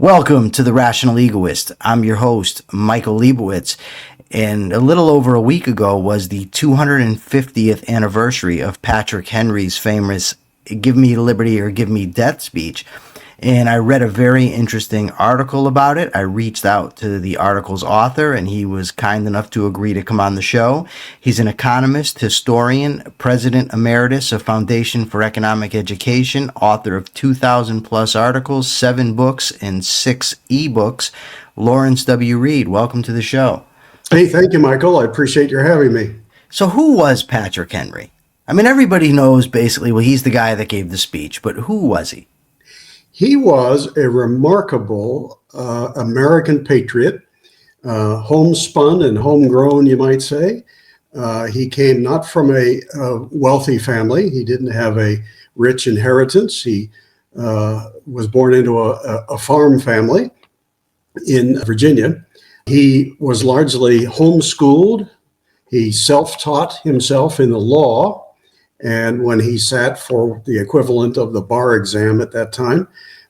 Welcome to the Rational Egoist. I'm your host, Michael Liebowitz, and a little over a week ago was the 250th anniversary of Patrick Henry's famous "Give me liberty or give me death" speech, and I read a very interesting article about it. I reached out to the article's author, and he was kind enough to agree to come on the show. He's an economist, historian, president emeritus of Foundation for Economic Education, author of 2,000 plus articles, 7 books, and 6 ebooks. Lawrence W. Reed, welcome to the show. Hey, thank you, Michael. I appreciate your having me. So who was Patrick Henry? I mean, everybody knows basically, well, he's the guy that gave the speech, but who was he? He was a remarkable American patriot, homespun and homegrown, you might say. He came not from a wealthy family. He didn't have a rich inheritance. He was born into a farm family in Virginia. He was largely homeschooled. He self-taught himself in the law. And when he sat for the equivalent of the bar exam at that time,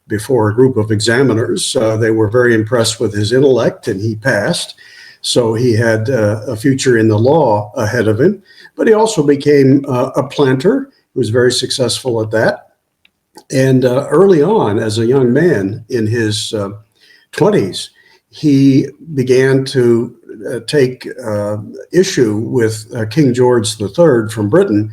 before a group of examiners, they were very impressed with his intellect, and he passed. So he had a future in the law ahead of him. But he also became a planter. He was very successful at that. And early on, as a young man in his 20s, he began to take issue with King George III from Britain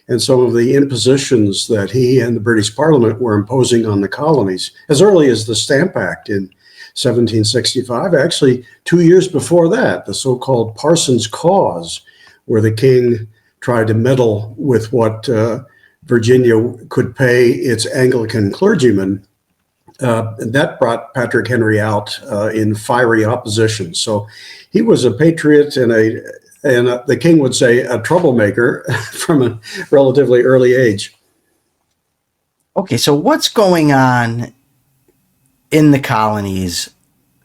and some of the impositions that he and the British Parliament were imposing on the colonies as early as the Stamp Act in 1765. Actually, 2 years before that, the so-called Parson's Cause, where the king tried to meddle with what Virginia could pay its Anglican clergymen. And that brought Patrick Henry out in fiery opposition. So he was a patriot and the king would say a troublemaker from a relatively early age. Okay, so what's going on in the colonies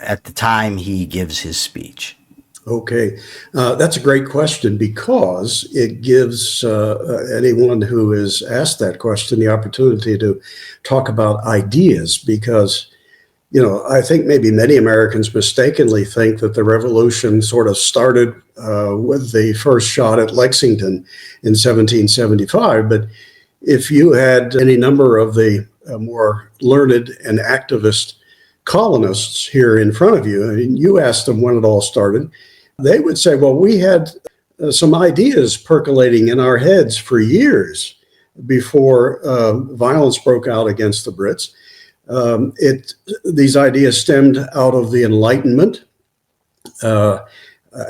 at the time he gives his speech? Okay, that's a great question because it gives anyone who is asked that question the opportunity to talk about ideas because, you know, I think maybe many Americans mistakenly think that the revolution sort of started with the first shot at Lexington in 1775. But if you had any number of the more learned and activist colonists here in front of you, and you asked them when it all started, they would say, well, we had some ideas percolating in our heads for years before violence broke out against the Brits. These ideas stemmed out of the Enlightenment.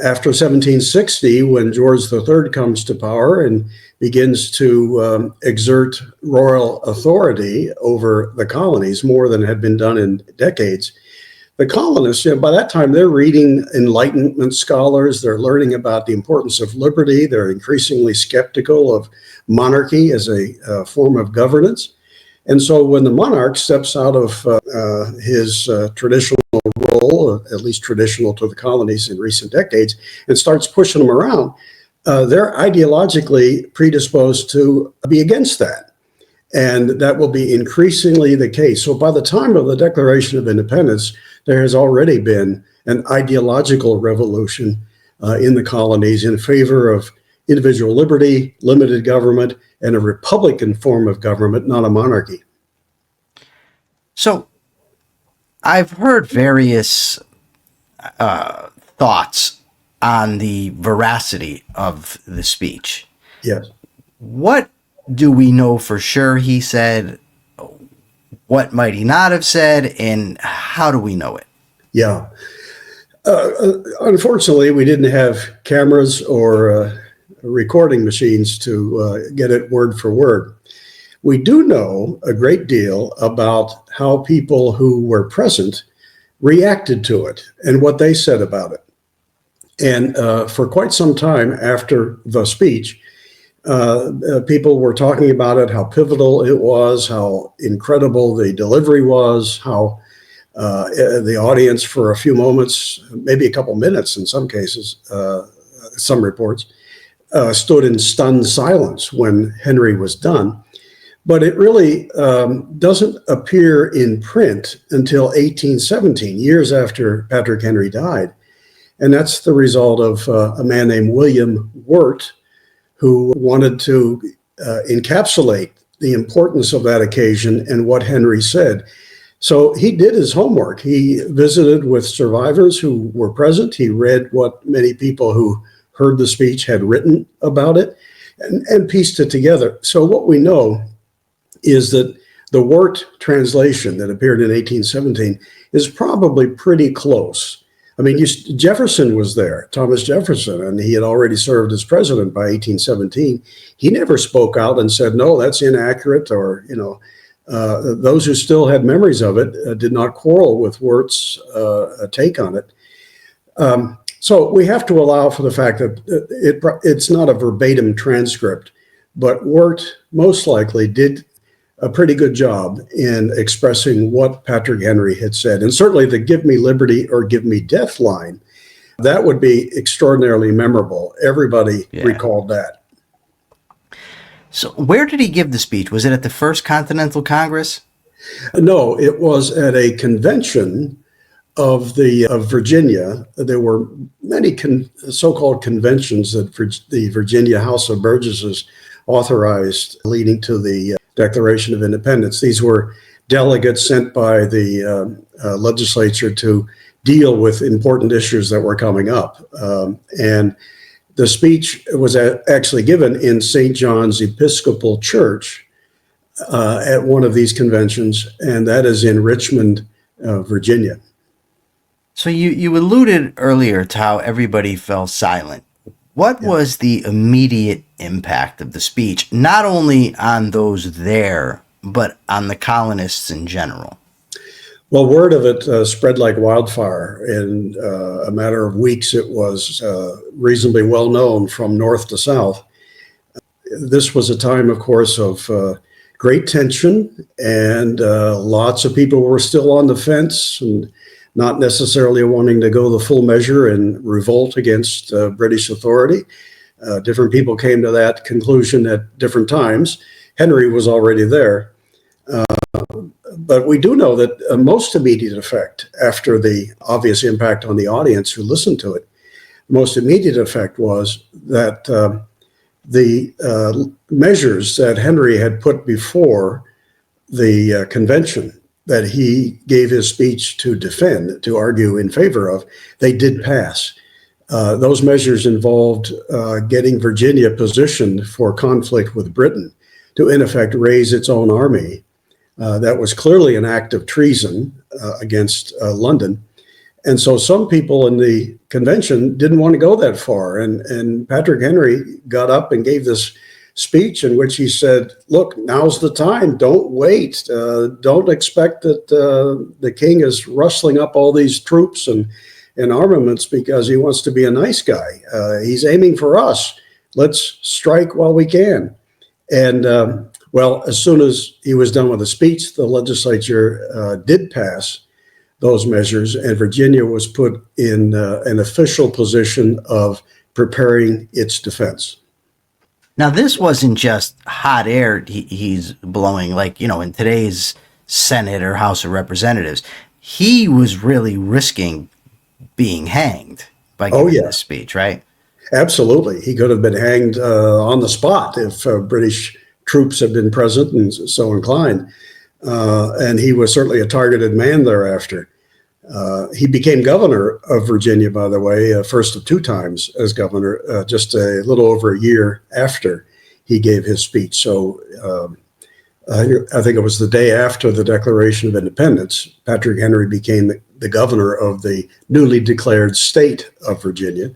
After 1760, when George III comes to power and begins to exert royal authority over the colonies more than had been done in decades, the colonists, by that time, they're reading Enlightenment scholars. They're learning about the importance of liberty. They're increasingly skeptical of monarchy as a form of governance. And so when the monarch steps out of his traditional role, at least traditional to the colonies in recent decades, and starts pushing them around, they're ideologically predisposed to be against that. And that will be increasingly the case. So by the time of the Declaration of Independence, there has already been an ideological revolution in the colonies in favor of individual liberty, limited government, and a republican form of government, not a monarchy. So I've heard various thoughts on the veracity of the speech. Yes. What do we know for sure he said? What might he not have said? And how do we know it? Yeah. Unfortunately, we didn't have cameras or recording machines to get it word for word. We do know a great deal about how people who were present reacted to it and what they said about it. And for quite some time after the speech, people were talking about it, how pivotal it was, how incredible the delivery was, how the audience for a few moments, maybe a couple minutes in some cases, some reports, stood in stunned silence when Henry was done. But it really doesn't appear in print until 1817, years after Patrick Henry died. And that's the result of a man named William Wirt, who wanted to encapsulate the importance of that occasion and what Henry said. So he did his homework. He visited with survivors who were present. He read what many people who heard the speech had written about it and pieced it together. So what we know is that the Wirt translation that appeared in 1817 is probably pretty close. I mean, Jefferson was there, Thomas Jefferson, and he had already served as president by 1817. He never spoke out and said, no, that's inaccurate, or, those who still had memories of it did not quarrel with Wirt's take on it. So we have to allow for the fact that it's not a verbatim transcript, but Wirt most likely did a pretty good job in expressing what Patrick Henry had said. And certainly the "give me liberty or give me death" line, that would be extraordinarily memorable. Everybody recalled that. So where did he give the speech? Was it at the First Continental Congress? No, it was at a convention of Virginia. There were many so-called conventions that the Virginia House of Burgesses authorized leading to the Declaration of Independence. These were delegates sent by the legislature to deal with important issues that were coming up. And the speech was actually given in St. John's Episcopal Church at one of these conventions, and that is in Richmond, Virginia. So you alluded earlier to how everybody fell silent. What was the immediate impact of the speech, not only on those there, but on the colonists in general? Well, word of it spread like wildfire. In a matter of weeks, it was reasonably well known from north to south. This was a time, of course, of great tension, and lots of people were still on the fence and not necessarily wanting to go the full measure and revolt against British authority. Different people came to that conclusion at different times. Henry was already there. But we do know that a most immediate effect, after the obvious impact on the audience who listened to it, the most immediate effect was that the measures that Henry had put before the convention that he gave his speech to defend, to argue in favor of, they did pass. Those measures involved getting Virginia positioned for conflict with Britain to, in effect, raise its own army. That was clearly an act of treason against London. And so some people in the convention didn't want to go that far. And Patrick Henry got up and gave this speech in which he said, look, now's the time. Don't wait. Don't expect that the king is rustling up all these troops and armaments because he wants to be a nice guy. He's aiming for us. Let's strike while we can. And well, as soon as he was done with the speech, the legislature did pass those measures, and Virginia was put in an official position of preparing its defense. Now, this wasn't just hot air he's blowing like, in today's Senate or House of Representatives. He was really risking being hanged by giving this speech, right? Absolutely. He could have been hanged on the spot if British troops had been present and so inclined. And he was certainly a targeted man thereafter. He became governor of Virginia, by the way, first of two times as governor, just a little over a year after he gave his speech. So I think it was the day after the Declaration of Independence, Patrick Henry became the governor of the newly declared state of Virginia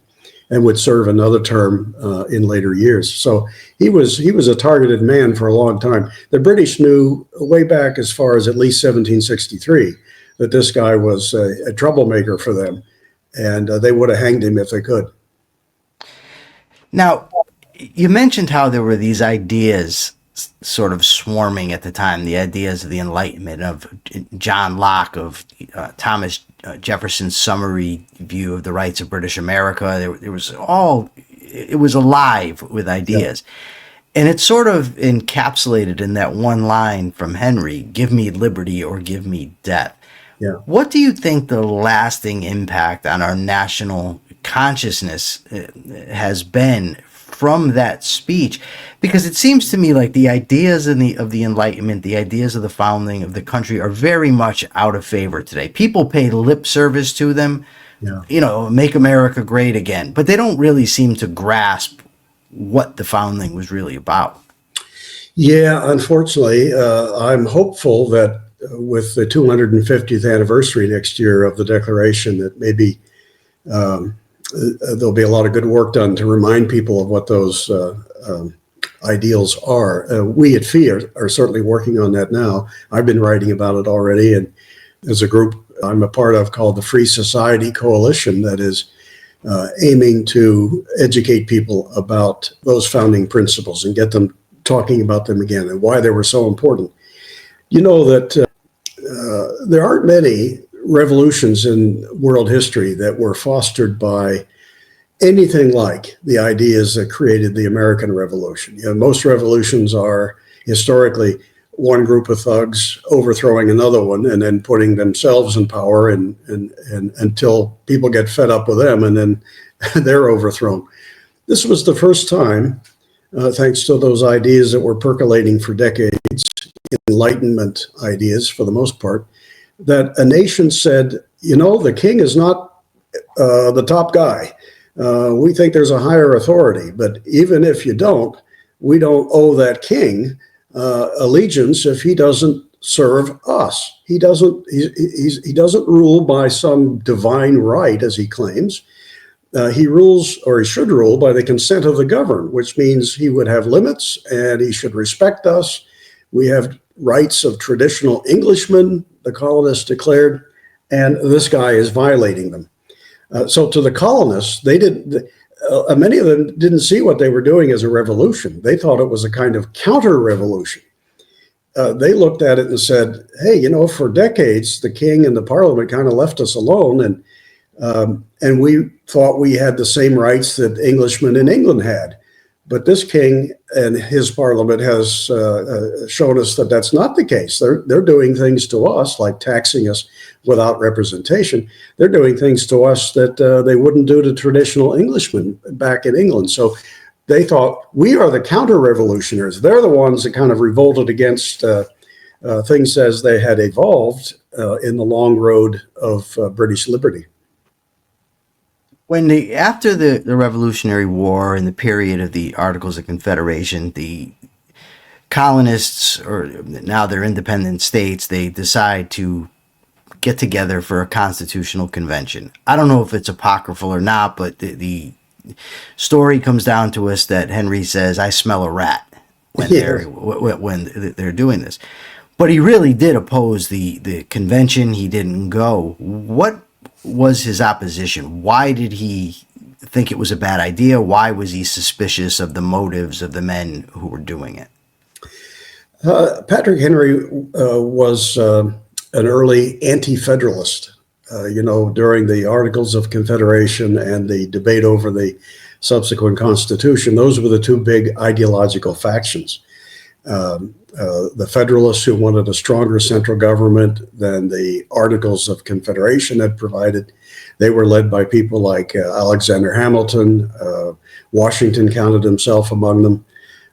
and would serve another term in later years. So he was a targeted man for a long time. The British knew way back as far as at least 1763 that this guy was a troublemaker for them, and they would have hanged him if they could. Now, you mentioned how there were these ideas sort of swarming at the time, the ideas of the Enlightenment, of John Locke, of Thomas Jefferson's summary view of the rights of British America. It was alive with ideas. And it's sort of encapsulated in that one line from Henry, give me liberty or give me death. Yeah. What do you think the lasting impact on our national consciousness has been from that speech? Because it seems to me like the ideas of the Enlightenment, the ideas of the founding of the country are very much out of favor today. People pay lip service to them, Yeah. make America great again, but they don't really seem to grasp what the founding was really about. Yeah, unfortunately, I'm hopeful that with the 250th anniversary next year of the Declaration, that maybe there'll be a lot of good work done to remind people of what those ideals are. We at FEE are certainly working on that now. I've been writing about it already, and there's a group I'm a part of called the Free Society Coalition that is aiming to educate people about those founding principles and get them talking about them again and why they were so important. You know that there aren't many revolutions in world history that were fostered by anything like the ideas that created the American Revolution. Most revolutions are historically one group of thugs overthrowing another one and then putting themselves in power and until people get fed up with them and then they're overthrown. This was the first time, thanks to those ideas that were percolating for decades, Enlightenment ideas for the most part, that a nation said, the king is not the top guy. We think there's a higher authority, but even if you don't, we don't owe that king allegiance if he doesn't serve us. He doesn't rule by some divine right, as he claims. He rules, or he should rule, by the consent of the governed, which means he would have limits and he should respect us. We have rights of traditional Englishmen, the colonists declared, and this guy is violating them. So to the colonists, many of them didn't see what they were doing as a revolution. They thought it was a kind of counter-revolution. They looked at it and said, hey, for decades, the king and the parliament kind of left us alone, and we thought we had the same rights that Englishmen in England had. But this king and his parliament has shown us that that's not the case. They're doing things to us, like taxing us without representation. They're doing things to us that they wouldn't do to traditional Englishmen back in England. So they thought, we are the counter-revolutionaries. They're the ones that kind of revolted against things as they had evolved in the long road of British liberty. After the Revolutionary War and the period of the Articles of Confederation, the colonists, or now they're independent states, they decide to get together for a constitutional convention. I don't know if it's apocryphal or not, but the story comes down to us that Henry says, "I smell a rat," when they're doing this. But he really did oppose the convention. He didn't go. What was his opposition? Why did he think it was a bad idea? Why was he suspicious of the motives of the men who were doing it? Patrick Henry was an early anti-federalist. During the Articles of Confederation and the debate over the subsequent Constitution, those were the two big ideological factions. The Federalists, who wanted a stronger central government than the Articles of Confederation had provided. They were led by people like Alexander Hamilton. Washington counted himself among them.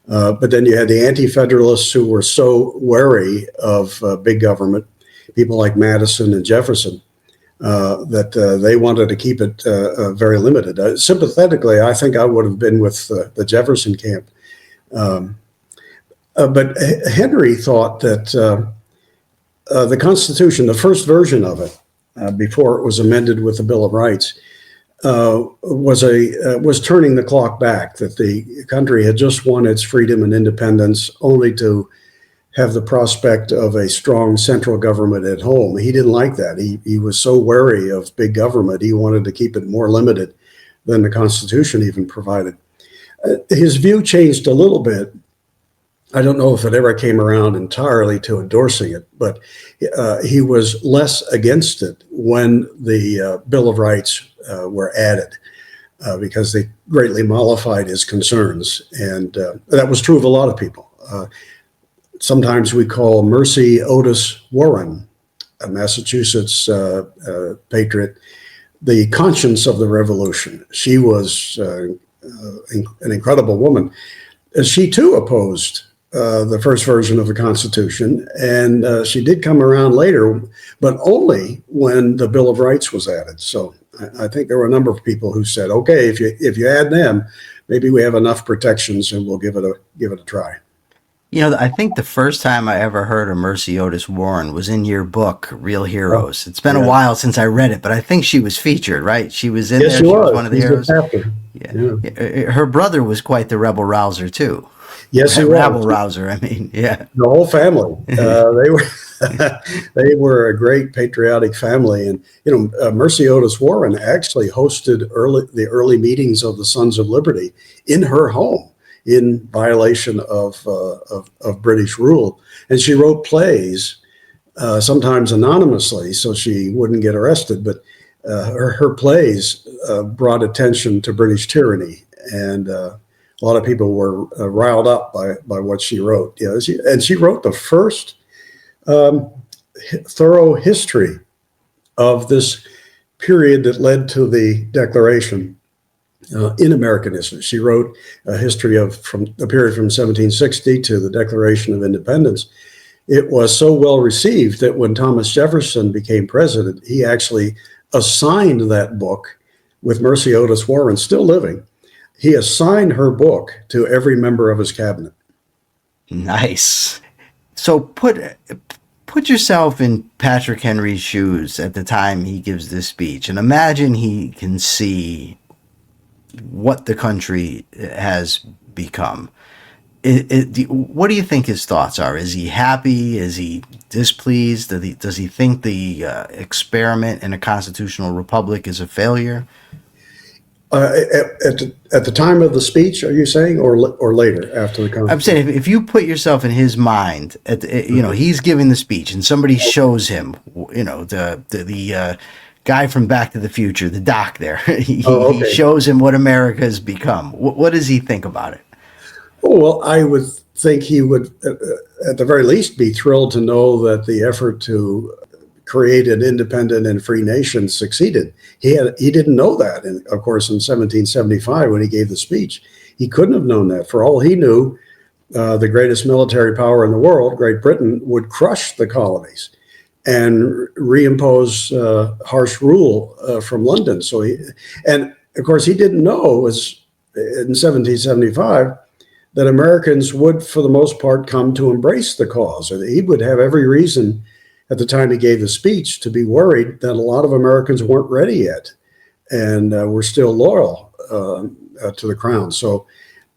But then you had the Anti-Federalists, who were so wary of big government, people like Madison and Jefferson, that they wanted to keep it very limited. Sympathetically, I think I would have been with the Jefferson camp. But Henry thought that the Constitution, the first version of it, before it was amended with the Bill of Rights, was turning the clock back, that the country had just won its freedom and independence only to have the prospect of a strong central government at home. He didn't like that. He was so wary of big government, he wanted to keep it more limited than the Constitution even provided. His view changed a little bit. I don't know if it ever came around entirely to endorsing it, but he was less against it when the Bill of Rights were added. because they greatly mollified his concerns. And that was true of a lot of people. Sometimes we call Mercy Otis Warren, a Massachusetts patriot, the conscience of the revolution. She was an incredible woman. She too opposed the first version of the Constitution, and she did come around later, but only when the Bill of Rights was added. So I think there were a number of people who said, "Okay, if you add them, maybe we have enough protections, and we'll give it a try." I think the first time I ever heard of Mercy Otis Warren was in your book, Real Heroes. Oh, it's been a while since I read it, but I think she was featured, right? She was in yes, there. she Was one of the heroes. Yeah. Her brother was quite the rebel rouser too. Yes, he was. Rabble rouser. I mean, yeah. The whole family. They were a great patriotic family, and Mercy Otis Warren actually hosted the early meetings of the Sons of Liberty in her home, in violation of British rule, and she wrote plays, sometimes anonymously, so she wouldn't get arrested. But her plays brought attention to British tyranny, and a lot of people were riled up by what she wrote. She wrote the first thorough history of this period that led to the Declaration in American history. She wrote a history from the period from 1760 to the Declaration of Independence. It was so well received that when Thomas Jefferson became president, he actually assigned that book, with Mercy Otis Warren still living. He assigned her book to every member of his cabinet. Nice. So put yourself in Patrick Henry's shoes at the time he gives this speech, and imagine he can see what the country has become. What do you think his thoughts are? Is he happy? Is he displeased? Does he think the experiment in a constitutional republic is a failure? At the time of the speech, are you saying, or later after the conference? I'm saying if you put yourself in his mind, he's giving the speech, and somebody shows him, the guy from Back to the Future, the doc there, he shows him what America has become. What does he think about it? Oh, well, I would think he would, at the very least, be thrilled to know that the effort to create an independent and free nation succeeded. He didn't know that, and of course, in 1775 when he gave the speech, he couldn't have known that. For all he knew, the greatest military power in the world, Great Britain, would crush the colonies and reimpose harsh rule from London. And of course, he didn't know in 1775 that Americans would, for the most part, come to embrace the cause. He would have every reason at the time he gave the speech to be worried that a lot of Americans weren't ready yet and were still loyal to the crown. So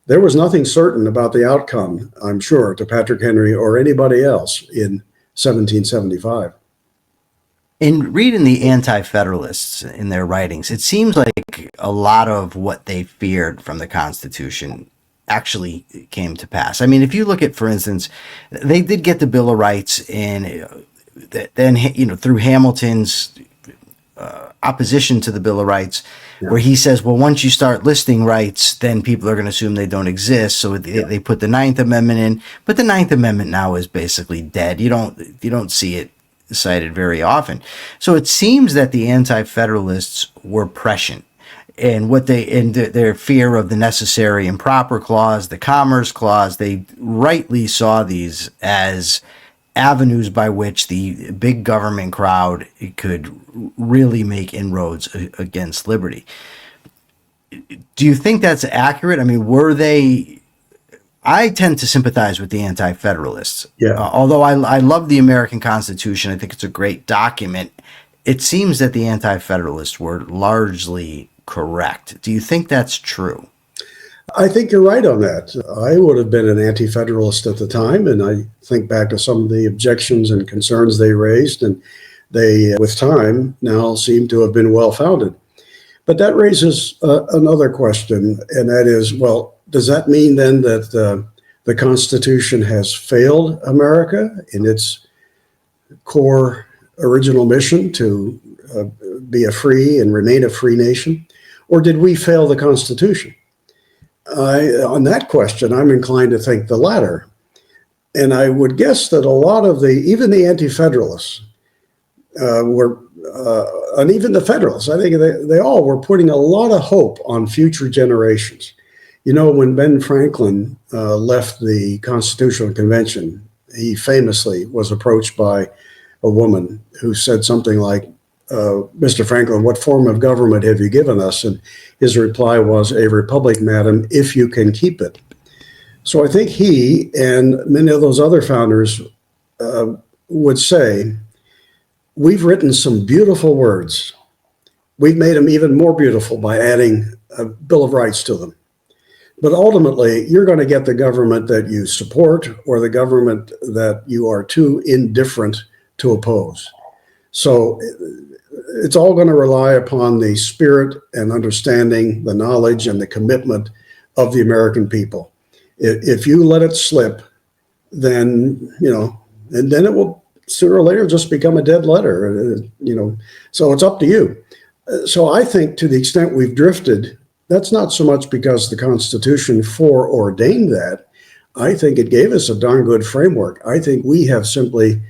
there was nothing certain about the outcome, I'm sure, to Patrick Henry or anybody else in 1775. In reading the Anti-Federalists in their writings, it seems like a lot of what they feared from the Constitution actually came to pass. I mean, if you look at, for instance, they did get the Bill of Rights, and then through Hamilton's opposition to the Bill of Rights, where he says, well, once you start listing rights, then people are going to assume they don't exist. So they put the Ninth Amendment in, but the Ninth Amendment now is basically dead. You don't see it cited very often. So it seems that the Anti-Federalists were prescient. And their fear of the necessary and proper clause, the Commerce Clause, they rightly saw these as avenues by which the big government crowd could really make inroads against liberty. Do you think that's accurate? I mean, I tend to sympathize with the Anti-Federalists. Yeah. Although I love the American Constitution, I think it's a great document. It seems that the Anti-Federalists were largely correct. Do you think that's true? I think you're right on that. I would have been an anti-federalist at the time, and I think back to some of the objections and concerns they raised, and they, with time, now seem to have been well-founded. But that raises another question, and that is, well, does that mean then that the Constitution has failed America in its core original mission to be a free and remain a free nation? or did we fail the Constitution? On that question, I'm inclined to think the latter. And I would guess that a lot of even the anti-federalists and even the Federalists, I think they all were putting a lot of hope on future generations. You know, when Ben Franklin left the Constitutional Convention, he famously was approached by a woman who said something like, Mr. Franklin, what form of government have you given us? And his reply was, a republic, madam, if you can keep it. So I think he and many of those other founders would say, we've written some beautiful words. We've made them even more beautiful by adding a Bill of Rights to them. But ultimately, you're going to get the government that you support or the government that you are too indifferent to oppose. So it's all going to rely upon the spirit and understanding, the knowledge and the commitment of the American people. If you let it slip, then, and then it will sooner or later just become a dead letter, so it's up to you. So I think to the extent we've drifted, that's not so much because the Constitution foreordained that. I think it gave us a darn good framework. I think we have simply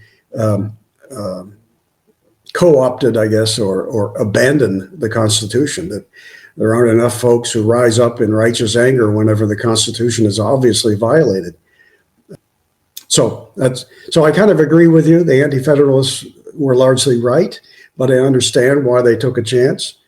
co-opted, I guess, or abandoned the Constitution, that there aren't enough folks who rise up in righteous anger whenever the Constitution is obviously violated. So I kind of agree with you. The Anti-Federalists were largely right, but I understand why they took a chance.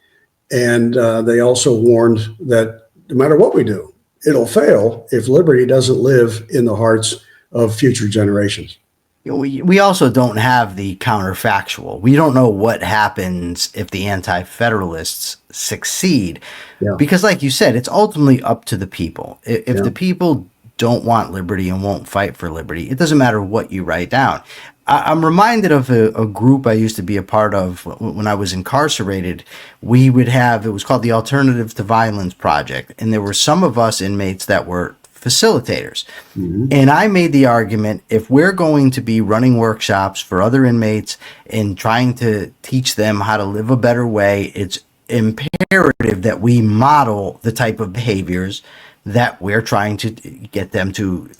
And they also warned that no matter what we do, it'll fail if liberty doesn't live in the hearts of future generations. We also don't have the counterfactual. We don't know what happens if the Anti-Federalists succeed. Yeah. Because like you said, it's ultimately up to the people. If the people don't want liberty and won't fight for liberty, it doesn't matter what you write down. I'm reminded of a group I used to be a part of when I was incarcerated. We would have, it was called the Alternative to Violence Project. And there were some of us inmates that were facilitators. Mm-hmm. And I made the argument, if we're going to be running workshops for other inmates and trying to teach them how to live a better way, it's imperative that we model the type of behaviors that we're trying to get them to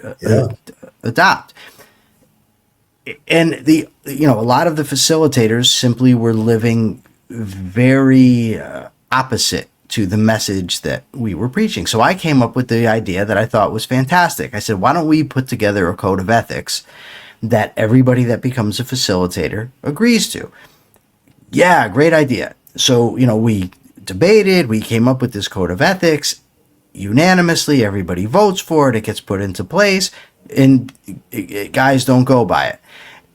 adopt. And a lot of the facilitators simply were living very opposite to the message that we were preaching. So I came up with the idea that I thought was fantastic. I said, why don't we put together a code of ethics that everybody that becomes a facilitator agrees to? Yeah, great idea. So, we debated, we came up with this code of ethics unanimously. Everybody votes for it. It gets put into place, and guys don't go by it.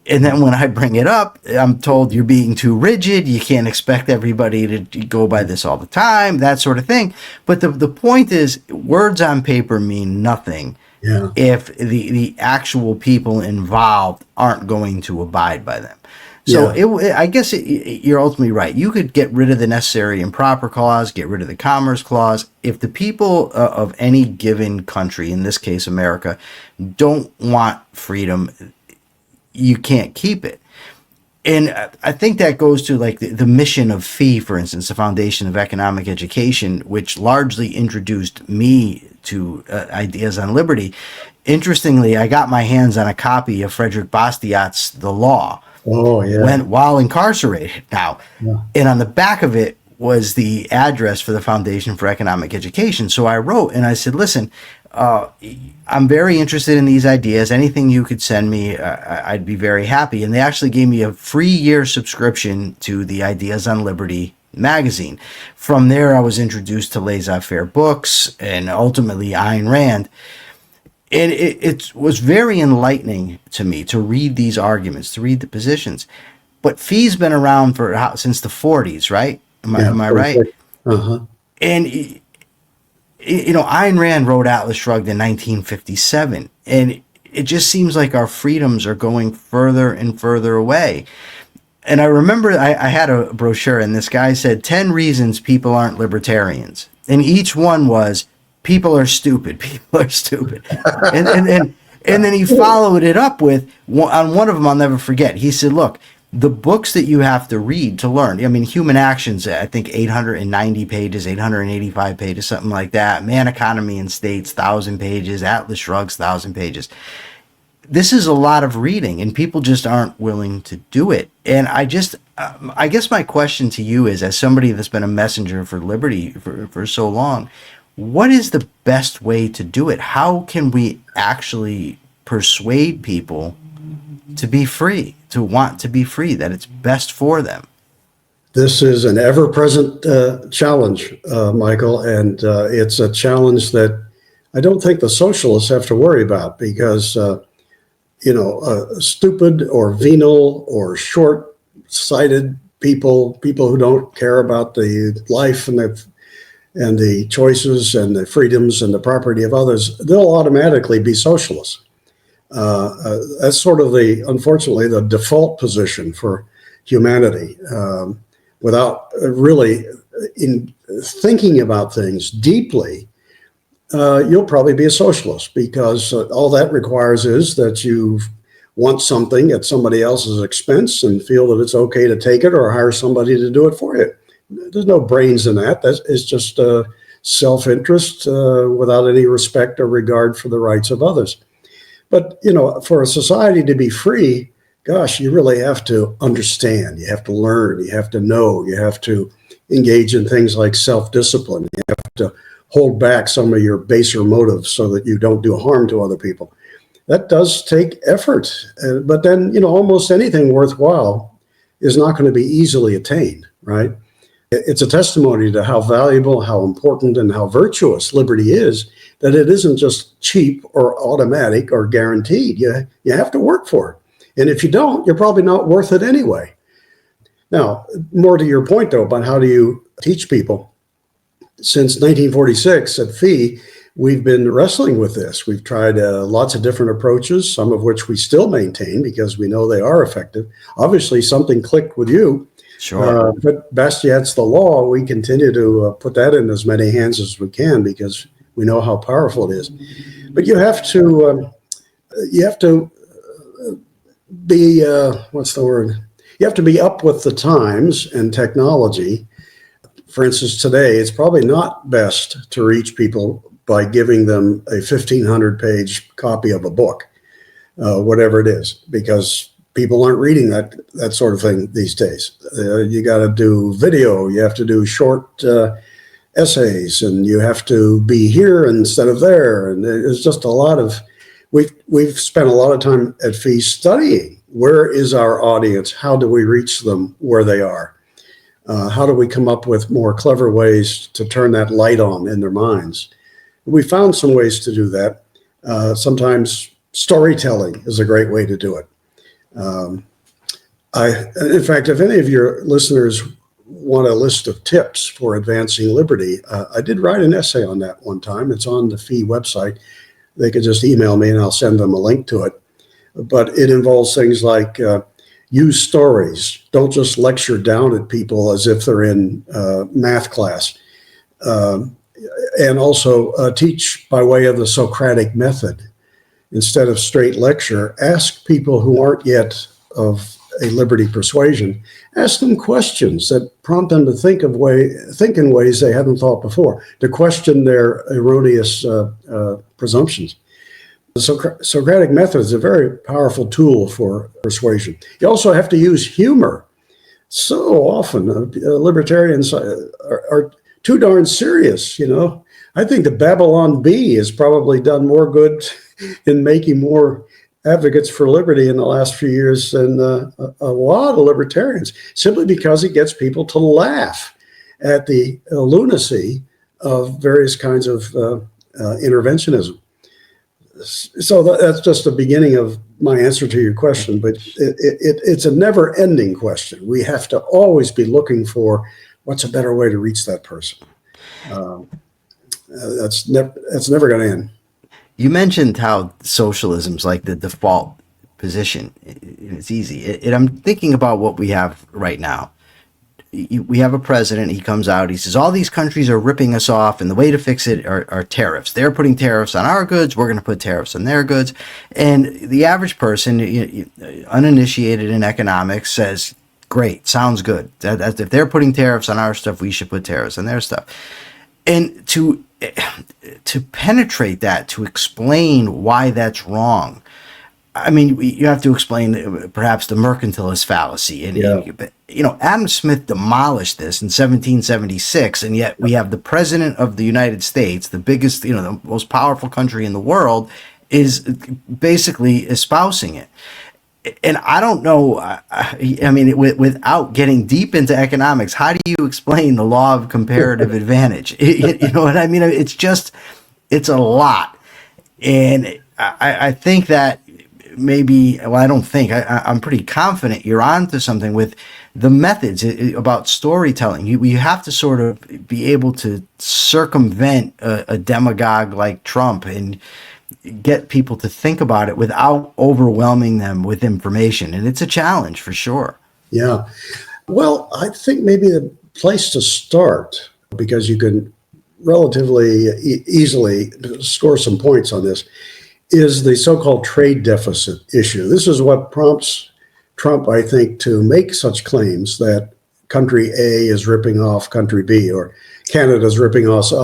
And then when I bring it up, I'm told you're being too rigid. You can't expect everybody to go by this all the time, that sort of thing. But the point is, words on paper mean nothing if the actual people involved aren't going to abide by them. So I guess you're ultimately right. You could get rid of the necessary and proper clause, get rid of the commerce clause. If the people of any given country, in this case America, don't want freedom, you can't keep it. And I think that goes to like the mission of FEE, for instance, the Foundation of Economic Education, which largely introduced me to ideas on liberty. Interestingly, I got my hands on a copy of Frederick Bastiat's The Law while incarcerated now. Yeah. And on the back of it was the address for the Foundation for Economic Education. So I wrote and I said, listen, I'm very interested in these ideas. Anything you could send me, I'd be very happy. And they actually gave me a free year subscription to the Ideas on Liberty magazine. From there, I was introduced to laissez-faire books and ultimately Ayn Rand. And it was very enlightening to me to read these arguments, to read the positions. But FEE's been around since the 40s, right? Am I right? Uh-huh. And Ayn Rand wrote Atlas Shrugged in 1957, and it just seems like our freedoms are going further and further away. And I remember I had a brochure, and this guy said 10 reasons people aren't libertarians, and each one was people are stupid. People are stupid, and then he followed it up with on one of them I'll never forget. He said, "Look, the books that you have to read to learn. I mean, Human Actions, I think 890 pages, 885 pages, something like that. Man, Economy and States, 1,000 pages. Atlas Shrugs, 1,000 pages. This is a lot of reading, and people just aren't willing to do it. And I guess my question to you is, as somebody that's been a messenger for liberty for so long, what is the best way to do it? How can we actually persuade people to be free, to want to be free, that it's best for them? This is an ever-present challenge, Michael, and it's a challenge that I don't think the socialists have to worry about because, stupid or venal or short-sighted people who don't care about the life and the choices and the freedoms and the property of others, they'll automatically be socialists. That's sort of unfortunately, the default position for humanity. Without really in thinking about things deeply, you'll probably be a socialist because all that requires is that you want something at somebody else's expense and feel that it's okay to take it or hire somebody to do it for you. There's no brains in that. It's just self-interest without any respect or regard for the rights of others. But, for a society to be free, gosh, you really have to understand, you have to learn, you have to know, you have to engage in things like self-discipline. You have to hold back some of your baser motives so that you don't do harm to other people. That does take effort. But then, almost anything worthwhile is not going to be easily attained, right? It's a testimony to how valuable, how important, and how virtuous liberty is, that it isn't just cheap or automatic or guaranteed. You have to work for it. And if you don't, you're probably not worth it anyway. Now, more to your point, though, about how do you teach people? Since 1946 at FEE, we've been wrestling with this. We've tried lots of different approaches, some of which we still maintain because we know they are effective. Obviously, something clicked with you. Sure. But Bastiat's the law. We continue to put that in as many hands as we can because we know how powerful it is. But you have to be what's the word? You have to be up with the times and technology. For instance, today it's probably not best to reach people by giving them a 1,500-page copy of a book, whatever it is, because people aren't reading that sort of thing these days. You got to do video. You have to do short essays, and you have to be here instead of there. And there's just a lot of. We've spent a lot of time at FEE studying where is our audience. How do we reach them where they are? How do we come up with more clever ways to turn that light on in their minds? We found some ways to do that. Sometimes storytelling is a great way to do it. In fact, if any of your listeners want a list of tips for advancing liberty, I did write an essay on that one time. It's on the FEE website. They could just email me and I'll send them a link to it. But it involves things like use stories. Don't just lecture down at people as if they're in math class. And also teach by way of the Socratic method. Instead of straight lecture, ask people who aren't yet of a liberty persuasion, ask them questions that prompt them to think in ways they hadn't thought before, to question their erroneous presumptions. The Socratic method is a very powerful tool for persuasion. You also have to use humor. So often libertarians are too darn serious, I think the Babylon Bee has probably done more good in making more advocates for liberty in the last few years than a lot of libertarians, simply because it gets people to laugh at the lunacy of various kinds of interventionism. So that's just the beginning of my answer to your question, but it's a never-ending question. We have to always be looking for what's a better way to reach that person. That's never going to end. You mentioned how socialism's like the default position. It's easy. And I'm thinking about what we have right now. we have a president. He comes out. He says all these countries are ripping us off, and the way to fix it are tariffs. They're putting tariffs on our goods. We're going to put tariffs on their goods. And the average person, uninitiated in economics, says, "Great, sounds good. That if they're putting tariffs on our stuff, we should put tariffs on their stuff." And to penetrate that, to explain why that's wrong. I mean, you have to explain perhaps the mercantilist fallacy. And, Adam Smith demolished this in 1776, and yet we have the president of the United States, the biggest, the most powerful country in the world, is basically espousing it. And I don't know, I mean, without getting deep into economics, how do you explain the law of comparative advantage? You know what I mean? It's a lot. And I think that maybe, well, I don't think, I'm pretty confident you're onto something with the methods about storytelling. You have to sort of be able to circumvent a demagogue like Trump and get people to think about it without overwhelming them with information. And it's a challenge for sure. Yeah. Well, I think maybe the place to start, because you can relatively easily score some points on this, is the so-called trade deficit issue. This is what prompts Trump, I think, to make such claims that country A is ripping off country B, or Canada's ripping off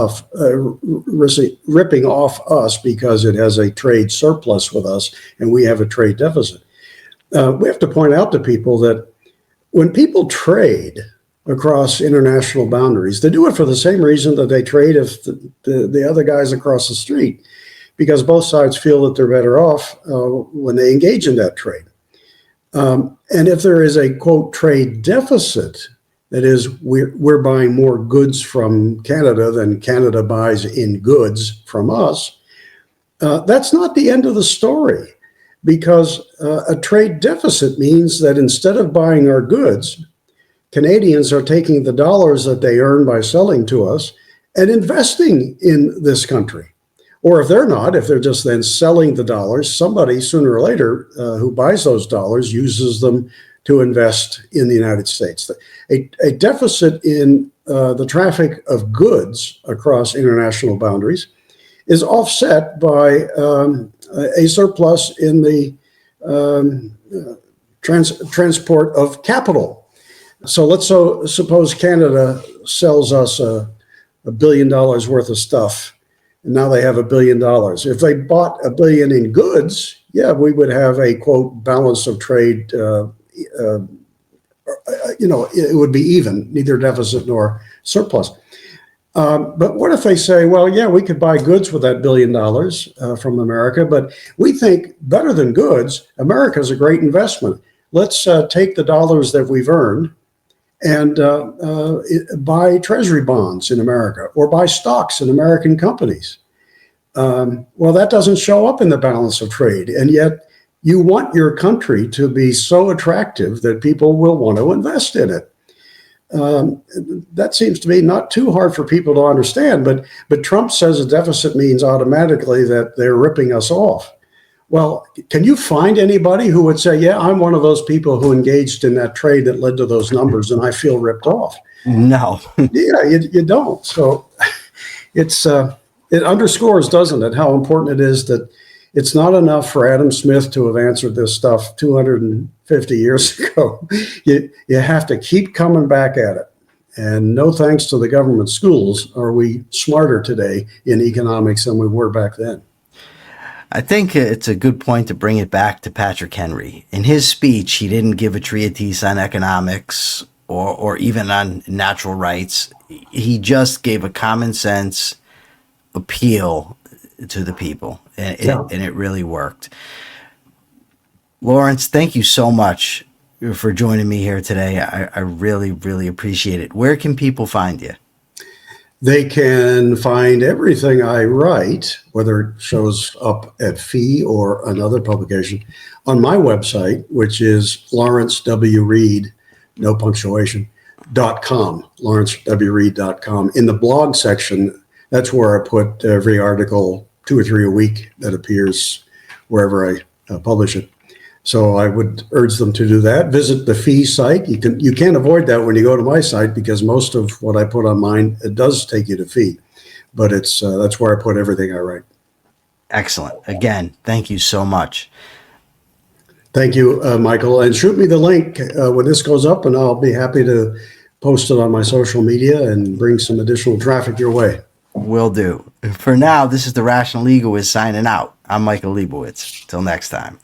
us because it has a trade surplus with us and we have a trade deficit. We have to point out to people that when people trade across international boundaries, they do it for the same reason that they trade if the other guy's across the street, because both sides feel that they're better off when they engage in that trade. And if there is a, quote, trade deficit, that is, we're buying more goods from Canada than Canada buys in goods from us, that's not the end of the story, because a trade deficit means that instead of buying our goods, Canadians are taking the dollars that they earn by selling to us and investing in this country. Or if they're not, if they're just then selling the dollars, somebody sooner or later who buys those dollars uses them to invest in the United States. A deficit in the traffic of goods across international boundaries is offset by a surplus in the transport of capital. So let's suppose Canada sells us $1 billion worth of stuff, and now they have $1 billion. If they bought $1 billion in goods, we would have a, quote, balance of trade. It would be even, neither deficit nor surplus. But what if they say, well, we could buy goods with that $1 billion from America, but we think better than goods, America's a great investment. Let's take the dollars that we've earned and buy treasury bonds in America or buy stocks in American companies. Well, that doesn't show up in the balance of trade. And yet you want your country to be so attractive that people will want to invest in it. That seems to be not too hard for people to understand, but Trump says a deficit means automatically that they're ripping us off. Well, can you find anybody who would say, I'm one of those people who engaged in that trade that led to those numbers and I feel ripped off? No. You don't. So it underscores, doesn't it, how important it is that it's not enough for Adam Smith to have answered this stuff 250 years ago. You have to keep coming back at it. And no thanks to the government schools are we smarter today in economics than we were back then. I think it's a good point to bring it back to Patrick Henry. In his speech, he didn't give a treatise on economics or even on natural rights. He just gave a common sense appeal to the people, and it really worked. Lawrence, thank you so much for joining me here today. I really, really appreciate it. Where can people find you? They can find everything I write, whether it shows up at Fee or another publication, on my website, which is Lawrence W. Reed, no punctuation, .com, lawrencewreed.com. In the blog section, that's where I put every article, 2 or 3 a week, that appears wherever I publish it. So I would urge them to do that. Visit the fee site. You can't avoid that when you go to my site, because most of what I put on mine, it does take you to fee, but that's where I put everything I write. Excellent. Again, thank you so much. Thank you, Michael. And shoot me the link when this goes up, and I'll be happy to post it on my social media and bring some additional traffic your way. Will do. For now, this is the Rational Egoist signing out. I'm Michael Leibowitz. Till next time.